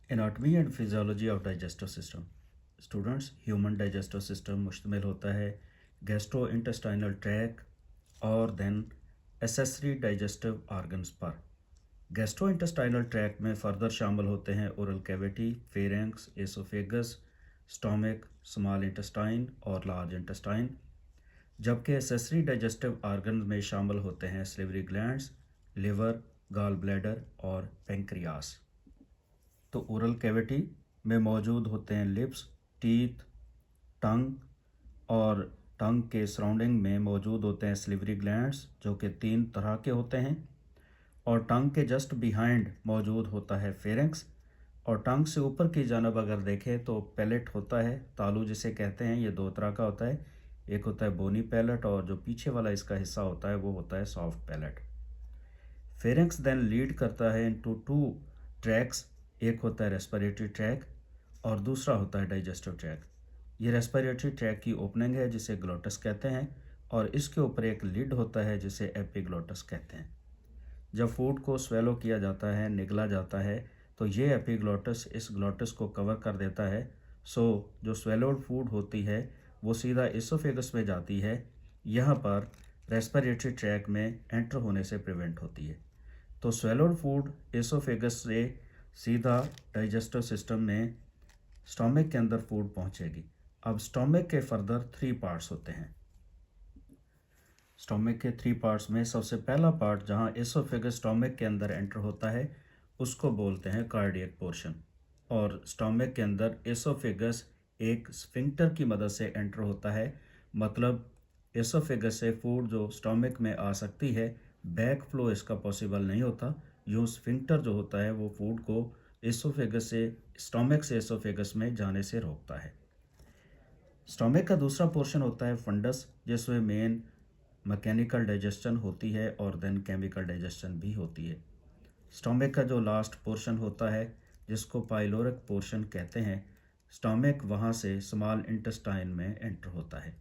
Anatomy and physiology of digestive system. Students, human digestive system मुश्तमिल होता है gastro intestinal track और then accessory digestive organs पर। Gastro intestinal track में further शामिल होते हैं oral cavity, pharynx, oesophagus, stomach, small intestine और लार्ज इंटेस्टाइन। जबकि एसेसरी डाइजेस्टिव ऑर्गन में शामिल होते हैं salivary glands, liver, gall bladder और पेंक्रियास। तो ओरल कैविटी में मौजूद होते हैं लिप्स, टीथ, टंग, और टंग के सराउंडिंग में मौजूद होते हैं सलिवरी ग्लैंड्स जो कि 3 तरह के होते हैं। और टंग के जस्ट बिहाइंड मौजूद होता है फेरेंक्स। और टंग से ऊपर की जानब अगर देखें तो पैलेट होता है, तालू जिसे कहते हैं। ये 2 तरह का होता है, एक होता है बोनी पैलेट और जो पीछे वाला इसका हिस्सा होता है वो होता है soft palate. Pharynx then lead करता है इनटू 2 ट्रैक्स, एक होता है रेस्पिरेटरी ट्रैक और दूसरा होता है डाइजेस्टिव ट्रैक। ये रेस्पिरेटरी ट्रैक की ओपनिंग है जिसे ग्लोटस कहते हैं और इसके ऊपर एक लिड होता है जिसे एपिग्लोटस कहते हैं। जब फूड को स्वेलो किया जाता है, निगला जाता है, तो ये एपिग्लोटस इस ग्लोटस को कवर कर देता है। सो जो स्वेलोड फूड होती है वो सीधा इसोफेगस में जाती है, यहाँ पर रेस्पिरेटरी ट्रैक में एंटर होने से प्रिवेंट होती है। तो स्वेलोड फूड इसोफेगस से सीधा डाइजेस्टिव सिस्टम में स्टोमिक के अंदर फूड पहुँचेगी। अब स्टोमिक के फर्दर 3 पार्ट्स होते हैं। स्टोमिक के 3 पार्ट्स में सबसे पहला पार्ट जहाँ एसोफेगस स्टोमिक के अंदर एंटर होता है उसको बोलते हैं कार्डियक पोर्शन। और स्टोमिक के अंदर एसोफेगस एक स्फिंक्टर की मदद से एंटर होता है, मतलब एसोफेगस से फूड जो स्टोमिक में आ सकती है, बैक फ्लो इसका पॉसिबल नहीं होता। यूँ स्फिंक्टर जो होता है वो फूड को एसोफेगस से स्टोमिक से एसोफेगस में जाने से रोकता है। स्टोमिक का दूसरा पोर्शन होता है फंडस, जिसमें मेन मैकेनिकल डाइजेशन होती है और देन केमिकल डाइजेशन भी होती है। स्टोमिक का जो लास्ट पोर्शन होता है जिसको पाइलोरिक पोर्शन कहते हैं, स्टोमिक वहाँ से स्मॉल इंटेस्टाइन में एंटर होता है।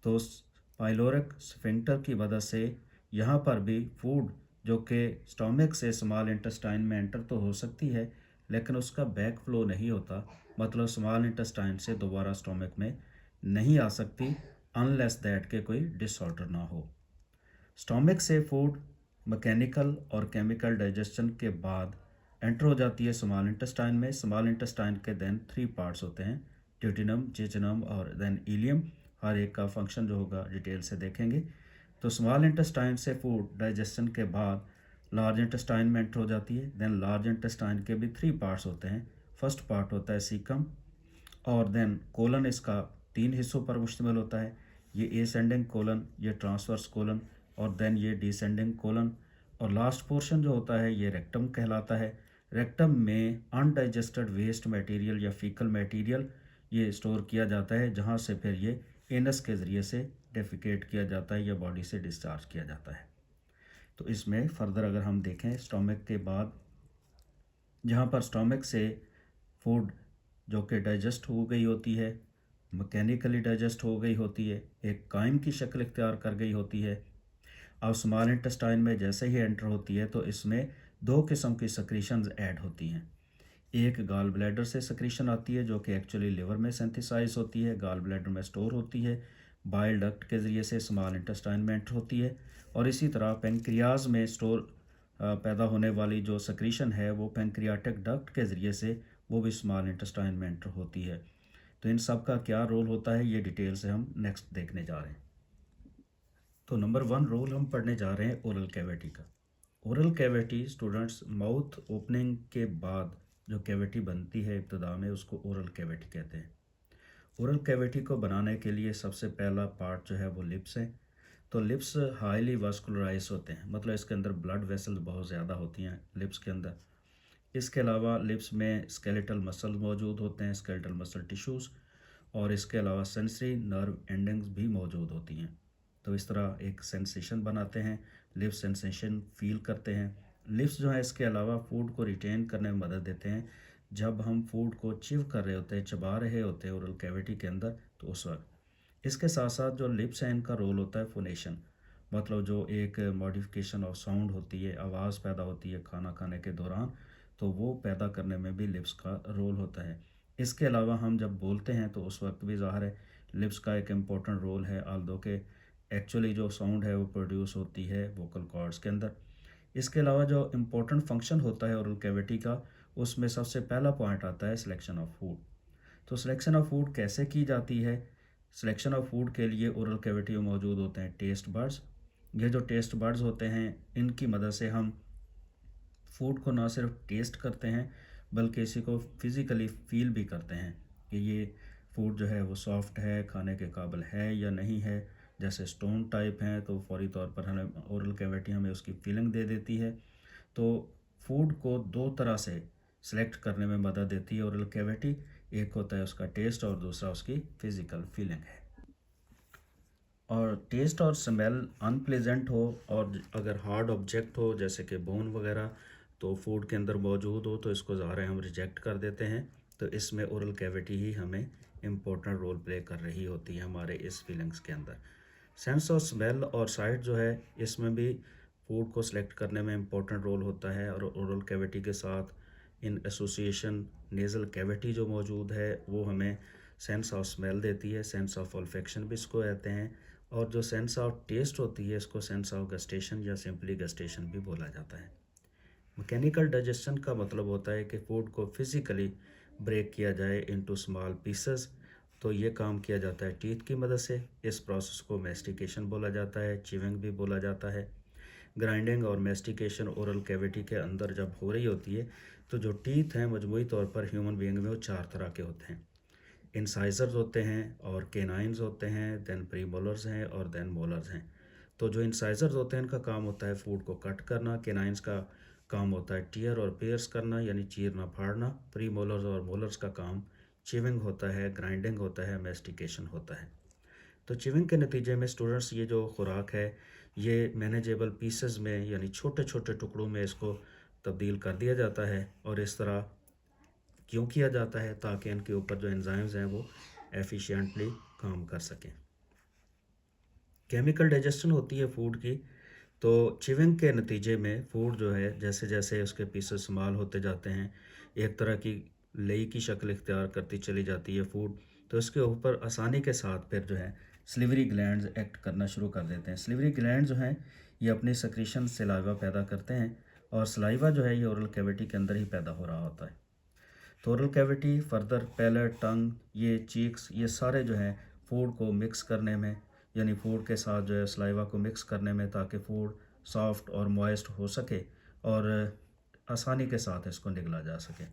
तो पाइलोरिक स्फिंक्टर की वजह से यहाँ पर भी फूड जो कि स्टोमिक से स्मॉल इंटेस्टाइन में एंटर तो हो सकती है लेकिन उसका बैक फ्लो नहीं होता, मतलब स्मॉल इंटेस्टाइन से दोबारा स्टोमिक में नहीं आ सकती अनलेस दैट के कोई डिसऑर्डर ना हो। स्टोमिक से फूड मैकेनिकल और केमिकल डाइजेशन के बाद एंटर हो जाती है स्मॉल इंटेस्टाइन में। स्मॉल इंटेस्टाइन के देन 3 पार्ट्स होते हैं, ड्यूटेनम, जेजुनम और देन इलियम। हर एक का फंक्शन जो होगा डिटेल से देखेंगे। तो स्मॉल इंटेस्टाइन से फूड डाइजेशन के बाद लार्ज इंटेस्टाइन में एंटर हो जाती है। देन लार्ज इंटेस्टाइन के भी 3 पार्ट्स होते हैं। फर्स्ट पार्ट होता है सीकम और देन कोलन इसका 3 हिस्सों पर मुश्तमिल होता है। ये एसेंडिंग कोलन, ये ट्रांसवर्स कोलन और देन ये डिसेंडिंग कोलन। और लास्ट पोर्शन जो होता है ये रेक्टम कहलाता है। रेक्टम में अनडाइजेस्टेड वेस्ट मटेरियल या फीकल मटेरियल ये स्टोर किया जाता है, जहाँ से फिर ये एनस के ज़रिए से डेफिकेट किया जाता है या बॉडी से डिस्चार्ज किया जाता है। तो इसमें फर्दर अगर हम देखें स्टोमिक के बाद, जहाँ पर स्टोमिक से फूड जो कि डाइजेस्ट हो गई होती है, मैकेनिकली डाइजेस्ट हो गई होती है, एक काइम की शक्ल इख्तियार कर गई होती है। अब स्मॉल इंटेस्टाइन में जैसे ही एंटर होती है तो इसमें 2 किस्म की सक्रीशंस ऐड होती हैं। एक गॉल ब्लैडर से सक्रीशन आती है जो कि एक्चुअली लिवर में सिंथेसाइज होती है, गॉल ब्लैडर में स्टोर होती है, बाइल डक्ट के ज़रिए से स्मॉल इंटेस्टाइन में एंटर होती है। और इसी तरह पेंक्रियाज में स्टोर पैदा होने वाली जो सक्रीशन है वो पेंक्रियाटिक डक्ट के ज़रिए से वो भी स्मॉल इंटेस्टाइन में एंटर होती है। तो इन सब का क्या रोल होता है ये डिटेल से हम नेक्स्ट देखने जा रहे हैं। तो नंबर 1 रोल हम पढ़ने जा रहे हैं ओरल कैविटी का। Oral cavity students, mouth opening के बाद जो कैविटी बनती है इब्तदा में उसको ओरल कैविटी कहते हैं। ओरल कैविटी को बनाने के लिए सबसे पहला पार्ट जो है वो लिप्स है। तो लिप्स हाईली वास्कुलराइज होते हैं, मतलब इसके अंदर ब्लड वेसल्स बहुत ज़्यादा होती हैं लिप्स के अंदर। इसके अलावा लिप्स में स्केलेटल मसल्स मौजूद होते हैं, स्केलेटल मसल टिश्यूज़। और इसके अलावा सेंसरी नर्व एंडिंग्स भी मौजूद होती हैं। तो इस तरह एक सेंसेशन बनाते हैं, लिप सेंसेशन फील करते हैं। लिप्स जो है इसके अलावा फूड को रिटेन करने में मदद देते हैं। जब हम फूड को चिव कर रहे होते हैं, चबा रहे होते हैं ओरल कैविटी के अंदर, तो उस वक्त इसके साथ साथ जो लिप्स हैं इनका रोल होता है फोनेशन, मतलब जो एक मॉडिफिकेशन ऑफ साउंड होती है, आवाज़ पैदा होती है खाना खाने के दौरान, तो वो पैदा करने में भी लिप्स का रोल होता है। इसके अलावा हम जब बोलते हैं तो उस वक्त भी ज़ाहिर है लिप्स का एक इम्पोर्टेंट रोल है, ऑल्दो के एक्चुअली जो साउंड है वो प्रोड्यूस होती है वोकल कॉर्ड्स के अंदर। इसके अलावा जो इम्पोर्टेंट फंक्शन होता है ओरल कैविटी का, उसमें सबसे पहला पॉइंट आता है सिलेक्शन ऑफ फूड। तो सिलेक्शन ऑफ फूड कैसे की जाती है? सिलेक्शन ऑफ फूड के लिए ओरल कैविटी में मौजूद होते हैं टेस्ट बड्स। ये जो टेस्ट बड्स होते हैं इनकी मदद से हम फूड को ना सिर्फ टेस्ट करते हैं बल्कि इसी को फिज़िकली फील भी करते हैं कि ये फूड जो है वो सॉफ्ट है, खाने के काबिल है या नहीं है। जैसे स्टोन टाइप हैं तो फौरी तौर पर हमें ओरल कैविटी हमें उसकी फीलिंग दे देती है। तो फूड को दो तरह से सिलेक्ट करने में मदद देती है ओरल कैविटी। एक होता है उसका टेस्ट और दूसरा उसकी फिज़िकल फीलिंग है। और टेस्ट और स्मेल अनप्लेजेंट हो और अगर हार्ड ऑब्जेक्ट हो जैसे कि बोन वगैरह तो फूड के अंदर मौजूद हो तो इसको ज़ाहिर है हम रिजेक्ट कर देते हैं। तो इसमें ओरल कैविटी ही हमें इम्पोर्टेंट रोल प्ले कर रही होती है हमारे इस फीलिंग्स के अंदर। सेंस ऑफ स्मेल और साइट जो है इसमें भी फूड को सिलेक्ट करने में इम्पोर्टेंट रोल होता है। और ओरल कैविटी के साथ इन एसोसिएशन नेज़ल कैविटी जो मौजूद है वो हमें सेंस ऑफ स्मेल देती है, सेंस ऑफ ऑल्फेक्शन भी इसको कहते हैं। और जो सेंस ऑफ टेस्ट होती है इसको सेंस ऑफ गस्टेशन या सिंपली गस्टेशन भी बोला जाता है। मैकेनिकल डाइजेशन का मतलब होता है कि फूड को फिज़िकली ब्रेक किया जाए इनटू स्मॉल पीसेस। तो ये काम किया जाता है टीथ की मदद से। इस प्रोसेस को मैस्टिकेशन बोला जाता है, चिविंग भी बोला जाता है। ग्राइंडिंग और मैस्टिकेशन ओरल कैविटी के अंदर जब हो रही होती है तो जो टीथ हैं मजमूई तौर पर ह्यूमन बीइंग में वो चार तरह के होते हैं। इंसाइजर्स होते हैं और केनाइंस होते हैं, देन प्रीमोलर्स हैं और देन मोलर्स हैं। तो जो इंसाइजर्स होते हैं इनका काम होता है फूड को कट करना, केनाइंस का काम होता है टीयर और पेयर्स करना यानी चीरना फाड़ना, प्रीमोलर्स और मोलर्स का काम चिविंग होता है, ग्राइंडिंग होता है, मैस्टिकेशन होता है। तो चिविंग के नतीजे में स्टूडेंट्स ये जो खुराक है ये मैनेजेबल पीसेस में यानी छोटे छोटे टुकड़ों में इसको तब्दील कर दिया जाता है। और इस तरह क्यों किया जाता है? ताकि इनके ऊपर जो एंजाइम्स हैं वो एफिशिएंटली काम कर सकें। केमिकल डाइजेशन होती है फूड की। तो चिविंग के नतीजे में फूड जो है जैसे जैसे उसके पीसेस स्मॉल होते जाते हैं एक तरह की लेई की शक्ल इख्तियार करती चली जाती है फूड। तो इसके ऊपर आसानी के साथ फिर जो है स्लिवरी ग्लैंड्स एक्ट करना शुरू कर देते हैं। स्लिवरी ग्लैंड जो हैं ये अपनी सक्रीशन सलाइवा पैदा करते हैं और सलाइवा जो है ये ओरल कैविटी के अंदर ही पैदा हो रहा होता है। तो ओरल कैविटी फर्दर पैलेट, टंग, ये चीक्स, ये सारे जो हैं फूड को मिक्स करने में यानी फूड के साथ जो है सलाइवा को मिक्स करने में ताकि फूड सॉफ्ट और मॉइस्ट हो सके और आसानी के साथ इसको निगला जा सके।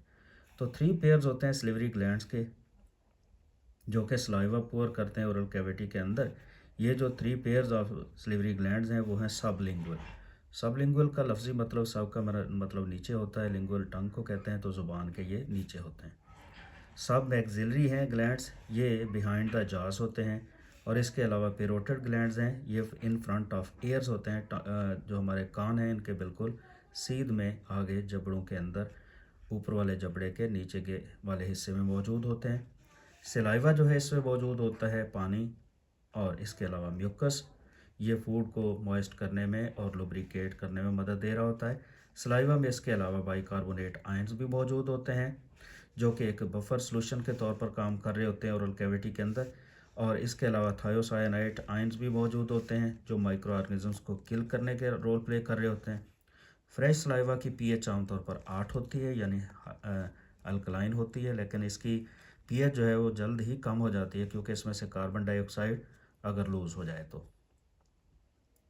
तो थ्री पेयर्स होते हैं स्लिवरी ग्लैंड्स के जो कि सलाइवा पोर करते हैं ओरल कैविटी के अंदर। ये जो थ्री पेयर्स ऑफ स्लिवरी ग्लैंड्स हैं वो हैं सबलिंगुअल। सबलिंगुअल का लफ्ज़ी मतलब सब का मतलब नीचे होता है, लिंगुअल टंग को कहते हैं तो ज़ुबान के ये नीचे होते हैं। सब मैक्सिलरी हैं ग्लैंड्स, ये बिहाइंड द जॉस होते हैं। और इसके अलावा पेरोटिड ग्लैंड्स हैं, ये इन फ्रंट ऑफ ईयर्स होते हैं। जो हमारे कान हैं इनके बिल्कुल सीध में आगे जबड़ों के अंदर ऊपर वाले जबड़े के नीचे के वाले हिस्से में मौजूद होते हैं। सलाइवा जो है इसमें मौजूद होता है पानी और इसके अलावा म्यूकस। ये फूड को मॉइस्ट करने में और लुब्रिकेट करने में मदद दे रहा होता है। सलाइवा में इसके अलावा बाइकार्बोनेट आयंस भी मौजूद होते हैं जो कि एक बफर सॉल्यूशन के तौर पर काम कर रहे होते हैं ओरल कैविटी के अंदर। और इसके अलावा थायोसाइनाइड आयंस भी मौजूद होते हैं जो माइक्रो ऑर्गेनिजम्स को किल करने के रोल प्ले कर रहे होते हैं। फ्रेश सलाइवा की पीएच आमतौर पर 8 होती है यानी अल्कलाइन होती है, लेकिन इसकी पीएच जो है वो जल्द ही कम हो जाती है क्योंकि इसमें से कार्बन डाइऑक्साइड अगर लूज़ हो जाए तो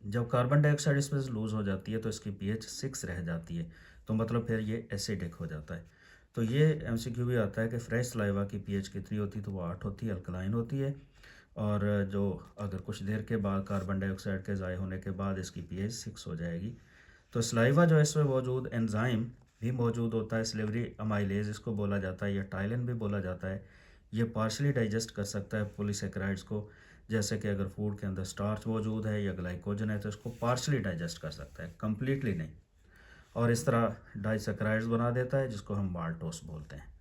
जब कार्बन डाइऑक्साइड इसमें से लूज़ हो जाती है तो इसकी पीएच 6 रह जाती है। तो मतलब फिर ये एसिडिक हो जाता है। तो ये एमसीक्यू भी आता है कि फ्रेश सलाइवा की पीएच कितनी होती है तो वो 8 होती है, अल्कलाइन होती है। और जो अगर कुछ देर के बाद कार्बन डाइऑक्साइड के ज़ाय होने के बाद इसकी पीएच 6 हो जाएगी। तो सलाइवा जो है इसमें मौजूद एंजाइम भी मौजूद होता है, स्लेवरी अमाइलेज इसको बोला जाता है या टाइलिन भी बोला जाता है। ये पार्शली डाइजेस्ट कर सकता है पॉलीसेकेराइड्स को। जैसे कि अगर फूड के अंदर स्टार्च मौजूद है या ग्लाइकोजन है तो इसको पार्शली डाइजेस्ट कर सकता है, कम्प्लीटली नहीं। और इस तरह डाइसेकेराइड्स बना देता है जिसको हम माल्टोस बोलते हैं।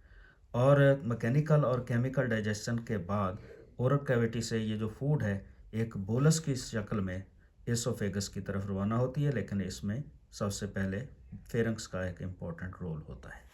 और मैकेनिकल और केमिकल डाइजेशन के बाद ओरल कैविटी से ये जो फूड है एक बोलस की शक्ल में एसोफेगस की तरफ रवाना होती है, लेकिन इसमें सबसे पहले फेरिंक्स का एक इम्पॉर्टेंट रोल होता है।